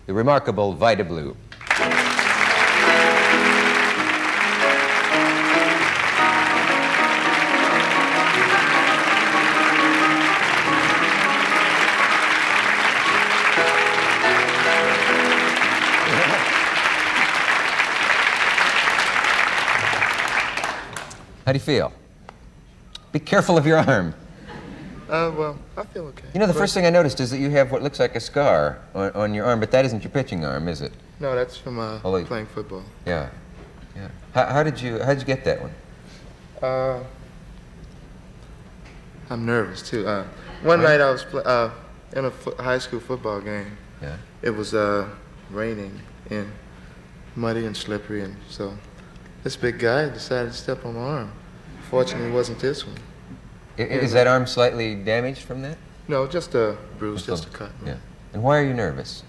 the remarkable Vida Blue. How do you feel? Be careful of your arm. Well, I feel okay. You know, the first thing I noticed is that you have what looks like a scar on your arm, but that isn't your pitching arm, is it? No, that's from playing football. Yeah, yeah. How did you get that one? I'm nervous too. One night I was in a high school football game. Yeah. It was raining and muddy and slippery, and so this big guy decided to step on my arm. Fortunately, it wasn't this one. Is that arm slightly damaged from that? No, just a bruise, just a cut. Yeah. And why are you nervous?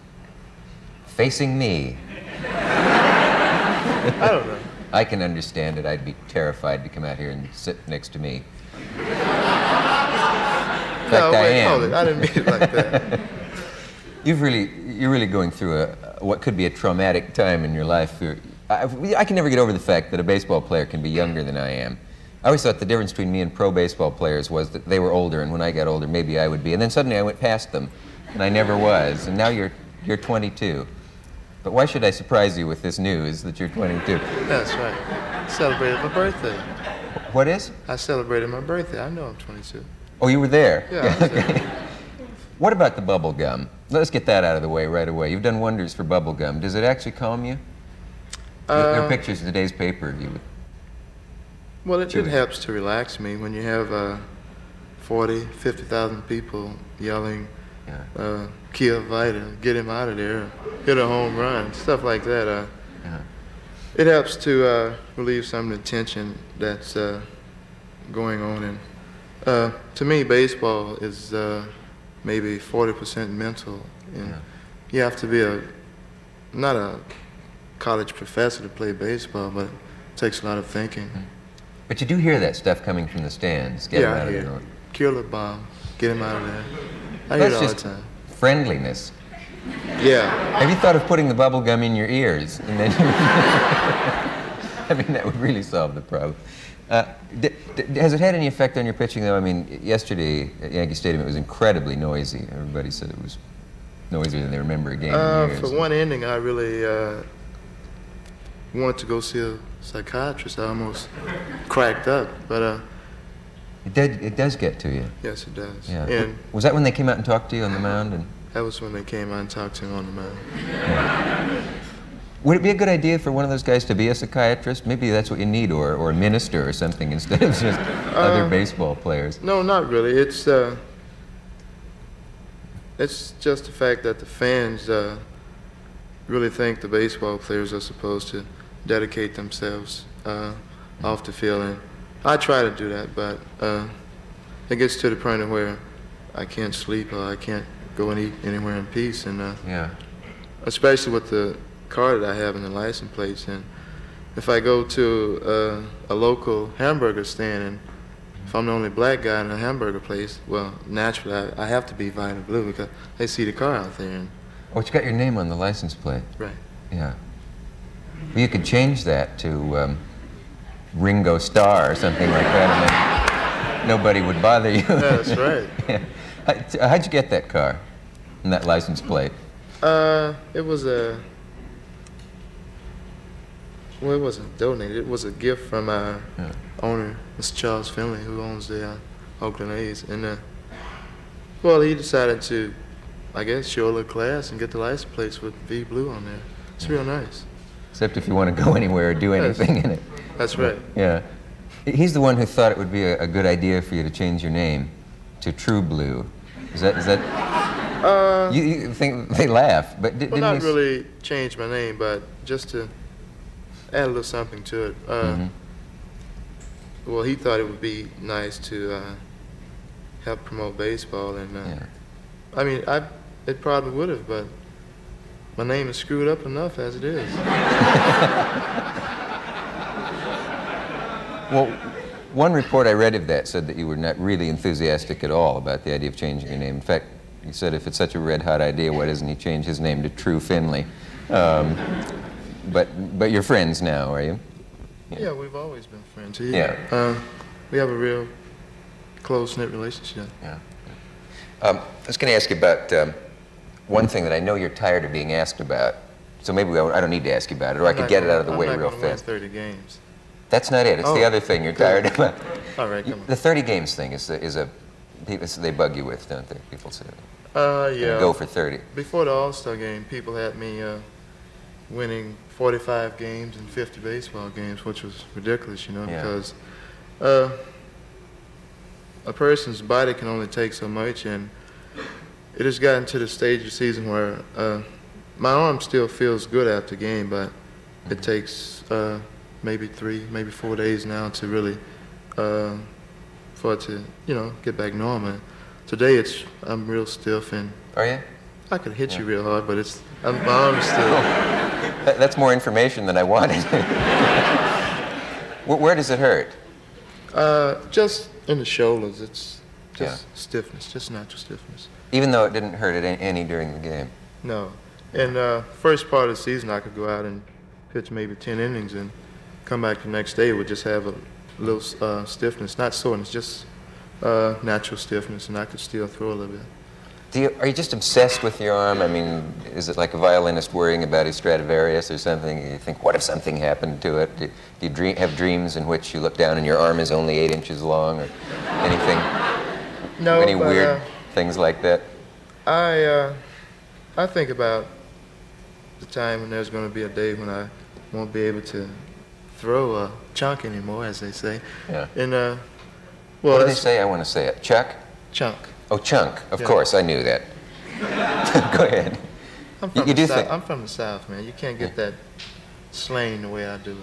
Facing me. I don't know. I can understand it. I'd be terrified to come out here and sit next to me. In fact, I am. I didn't mean it like that. You're really going through what could be a traumatic time in your life. I can never get over the fact that a baseball player can be younger than I am. I always thought the difference between me and pro baseball players was that they were older, and when I got older, maybe I would be. And then suddenly I went past them, and I never was. And now you're 22. But why should I surprise you with this news that you're 22? That's right. I celebrated my birthday. What is? I celebrated my birthday. I know I'm 22. Oh, you were there? Yeah, I was there. What about the bubble gum? Let's get that out of the way right away. You've done wonders for bubble gum. Does it actually calm you? There are pictures in today's paper. Well, it helps to relax me when you have 40, 50,000 people yelling, kill Vida, get him out of there, hit a home run, stuff like that. It helps to relieve some of the tension that's going on. And to me, baseball is maybe 40% mental. And you have to be not a college professor to play baseball, but it takes a lot of thinking. But you do hear that stuff coming from the stands. Get him out of there. Kill the bomb. Get him out of there. I hear it all the time. Friendliness. Yeah. Have you thought of putting the bubble gum in your ears? And then I mean, that would really solve the problem. Has it had any effect on your pitching, though? I mean, yesterday at Yankee Stadium, it was incredibly noisy. Everybody said it was noisier than they remember a game in years. For one inning, I really wanted to go see a psychiatrist. I almost cracked up, but it does get to you. Yes, it does. Yeah. And was that when they came out and talked to you on the mound? And that was when they came out and talked to him on the mound. Yeah. Would it be a good idea for one of those guys to be a psychiatrist? Maybe that's what you need, or a minister or something, instead of just other baseball players. No, not really. It's just the fact that the fans really think the baseball players are supposed to dedicate themselves off the field. And I try to do that, but it gets to the point of where I can't sleep or I can't go and eat anywhere in peace. And especially with the car that I have and the license plates. And if I go to a local hamburger stand, and if I'm the only black guy in a hamburger place, well, naturally I have to be Vida Blue because they see the car out there. And oh, it's got your name on the license plate. Right. Yeah. Well, you could change that to Ringo Starr or something like that, and then nobody would bother you. That's right. Yeah. How'd you get that car and that license plate? It was well, it wasn't donated. It was a gift from our owner, Mr. Charles Finley, who owns the Oakland A's. And well, he decided to, I guess, show a little class and get the license plates with V Blue on there. It's real nice. Except if you want to go anywhere or do anything in it. That's right. Yeah. He's the one who thought it would be a good idea for you to change your name to True Blue. Is that? You think they laugh, but well, not really change my name, but just to add a little something to it. Well, he thought it would be nice to help promote baseball, and I mean, it probably would have, but my name is screwed up enough as it is. Well, one report I read of that said that you were not really enthusiastic at all about the idea of changing your name. In fact, He said, if it's such a red-hot idea, why doesn't he change his name to True Finley? But you're friends now, are you? Yeah, we've always been friends. Yeah. We have a real close-knit relationship. Yeah. I was going to ask you about one thing that I know you're tired of being asked about. So maybe I don't need to ask you about it, or I could get it out of the way real I'm not gonna fast. win 30 games. That's not it. It's the other thing you're tired about. All right, come on. The 30 games thing is a people they bug you with, don't they? People say, Yeah. go for 30. Before the All-Star game, people had me winning 45 games and 50 baseball games, which was ridiculous, you know, Yeah. because a person's body can only take so much, and it has gotten to the stage of the season where my arm still feels good after the game, but it takes maybe 3, maybe 4 days now to really for it to, you know, get back normal. Today I'm real stiff, and Are you? I could hit you real hard, but my arm's still. That's more information than I wanted. Where does it hurt? Just in the shoulders. It's just Yeah. stiffness, just natural stiffness. Even though it didn't hurt it any during the game. No. And first part of the season, I could go out and pitch maybe 10 innings and come back the next day with just have a little stiffness, not soreness, just natural stiffness, and I could still throw a little bit. Are you just obsessed with your arm? I mean, is it like a violinist worrying about his Stradivarius or something? You think, what if something happened to it? Do you have dreams in which you look down and your arm is only 8 inches long, or anything? No, Any but, weird things like that? I think about the time when there's going to be a day when I won't be able to throw a chunk anymore, as they say. Yeah. And well, What do they that's say? I want to say it. Chuck? chunk. Oh, chunk. Of Yeah. course, I knew that. Go ahead. I'm from, You the do South. think- I'm from the South, man. You can't get that slang the way I do it.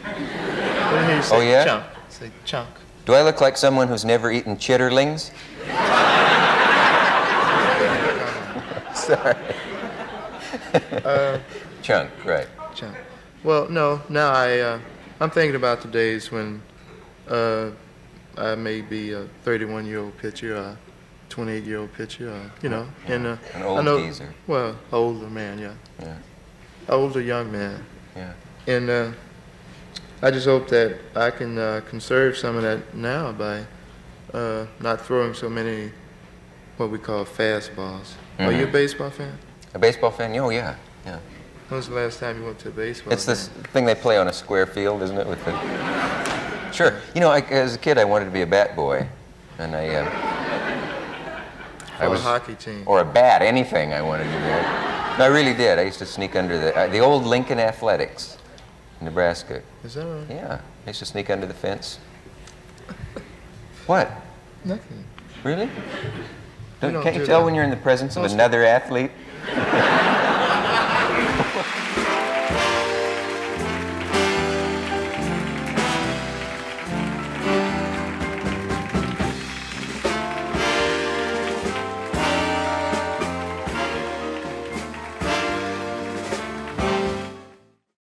When I hear you say Oh, yeah? chunk, say chunk. Do I look like someone who's never eaten chitterlings? Sorry. Chunk, right. Chunk. Well, no. Now I'm thinking about the days when I may be a 31-year-old pitcher, a 28-year-old pitcher, you know, and An I old know, geezer. well, older man, yeah, Yeah. older young man, Yeah. and I just hope that I can conserve some of that now by not throwing so many what we call fastballs. Are you a baseball fan? A baseball fan? Oh, yeah. Yeah. When was the last time you went to a baseball It's this game? thing they play on a square field, isn't it? With the Sure. You know, as a kid, I wanted to be a bat boy, and I For was a hockey team. or a bat, anything I wanted to be. No, I really did. I used to sneak under the old Lincoln Athletics, in Nebraska. Is that right? Yeah, I used to sneak under the fence. What? Nothing. Really? don't Can't you do tell that. when you're in the presence of Most- another athlete?